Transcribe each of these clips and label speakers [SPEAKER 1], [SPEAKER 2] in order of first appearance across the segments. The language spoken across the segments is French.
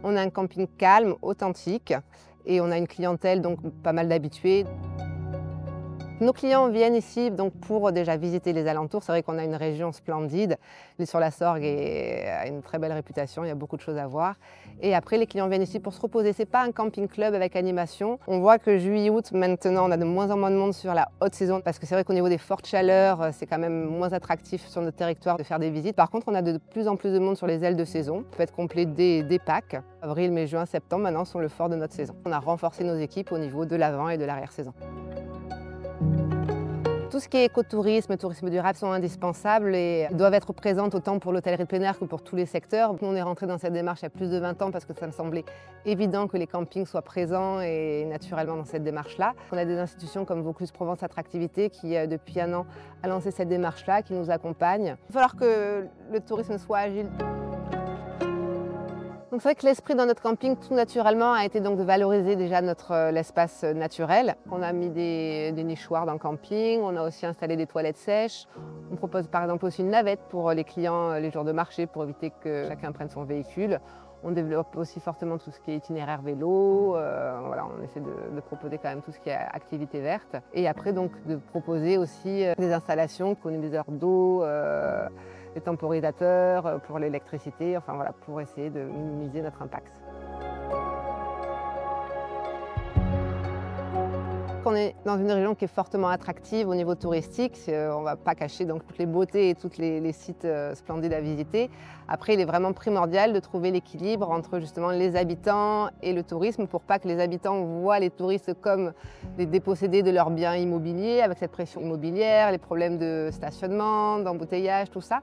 [SPEAKER 1] On a un camping calme, authentique et on a une clientèle donc pas mal d'habitués. Nos clients viennent ici donc pour déjà visiter les alentours. C'est vrai qu'on a une région splendide. L'île sur la Sorgue a une très belle réputation, il y a beaucoup de choses à voir. Et après, les clients viennent ici pour se reposer. Ce n'est pas un camping-club avec animation. On voit que juillet-août, maintenant, on a de moins en moins de monde sur la haute saison parce que c'est vrai qu'au niveau des fortes chaleurs, c'est quand même moins attractif sur notre territoire de faire des visites. Par contre, on a de plus en plus de monde sur les ailes de saison. Ça peut être complet dès Pâques. Avril, mai, juin, septembre, maintenant, sont le fort de notre saison. On a renforcé nos équipes au niveau de l'avant et de l'arrière-saison. Tout ce qui est écotourisme, tourisme durable sont indispensables et doivent être présentes autant pour l'hôtellerie de plein air que pour tous les secteurs. Nous, on est rentré dans cette démarche il y a plus de 20 ans parce que ça me semblait évident que les campings soient présents et naturellement dans cette démarche-là. On a des institutions comme Vaucluse Provence Attractivité qui, depuis un an, a lancé cette démarche-là, qui nous accompagne. Il va falloir que le tourisme soit agile. Donc c'est vrai que l'esprit dans notre camping, tout naturellement, a été donc de valoriser déjà l'espace naturel. On a mis des nichoirs dans le camping, on a aussi installé des toilettes sèches. On propose par exemple aussi une navette pour les clients les jours de marché pour éviter que chacun prenne son véhicule. On développe aussi fortement tout ce qui est itinéraire vélo. Voilà, on essaie de proposer quand même tout ce qui est activité verte. Et après donc de proposer aussi des installations, des heures d'eau, des temporisateurs pour l'électricité, enfin voilà, pour essayer de minimiser notre impact. On est dans une région qui est fortement attractive au niveau touristique. On ne va pas cacher donc toutes les beautés et tous les sites splendides à visiter. Après, il est vraiment primordial de trouver l'équilibre entre justement les habitants et le tourisme pour pas que les habitants voient les touristes comme des dépossédés de leurs biens immobiliers avec cette pression immobilière, les problèmes de stationnement, d'embouteillage, tout ça.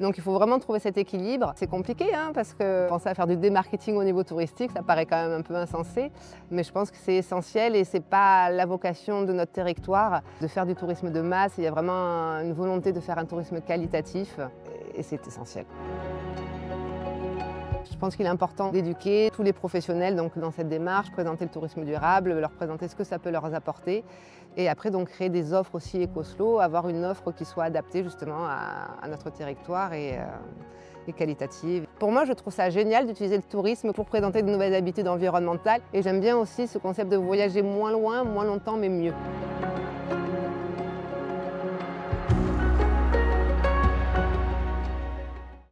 [SPEAKER 1] Donc il faut vraiment trouver cet équilibre. C'est compliqué parce que penser à faire du démarketing au niveau touristique, ça paraît quand même un peu insensé. Mais je pense que c'est essentiel et ce n'est pas la vocation de notre territoire de faire du tourisme de masse. Il y a vraiment une volonté de faire un tourisme qualitatif et c'est essentiel. Je pense qu'il est important d'éduquer tous les professionnels donc, dans cette démarche, présenter le tourisme durable, leur présenter ce que ça peut leur apporter et après donc créer des offres aussi éco-slow, avoir une offre qui soit adaptée justement à notre territoire et qualitative. Pour moi, je trouve ça génial d'utiliser le tourisme pour présenter de nouvelles habitudes environnementales et j'aime bien aussi ce concept de voyager moins loin, moins longtemps mais mieux.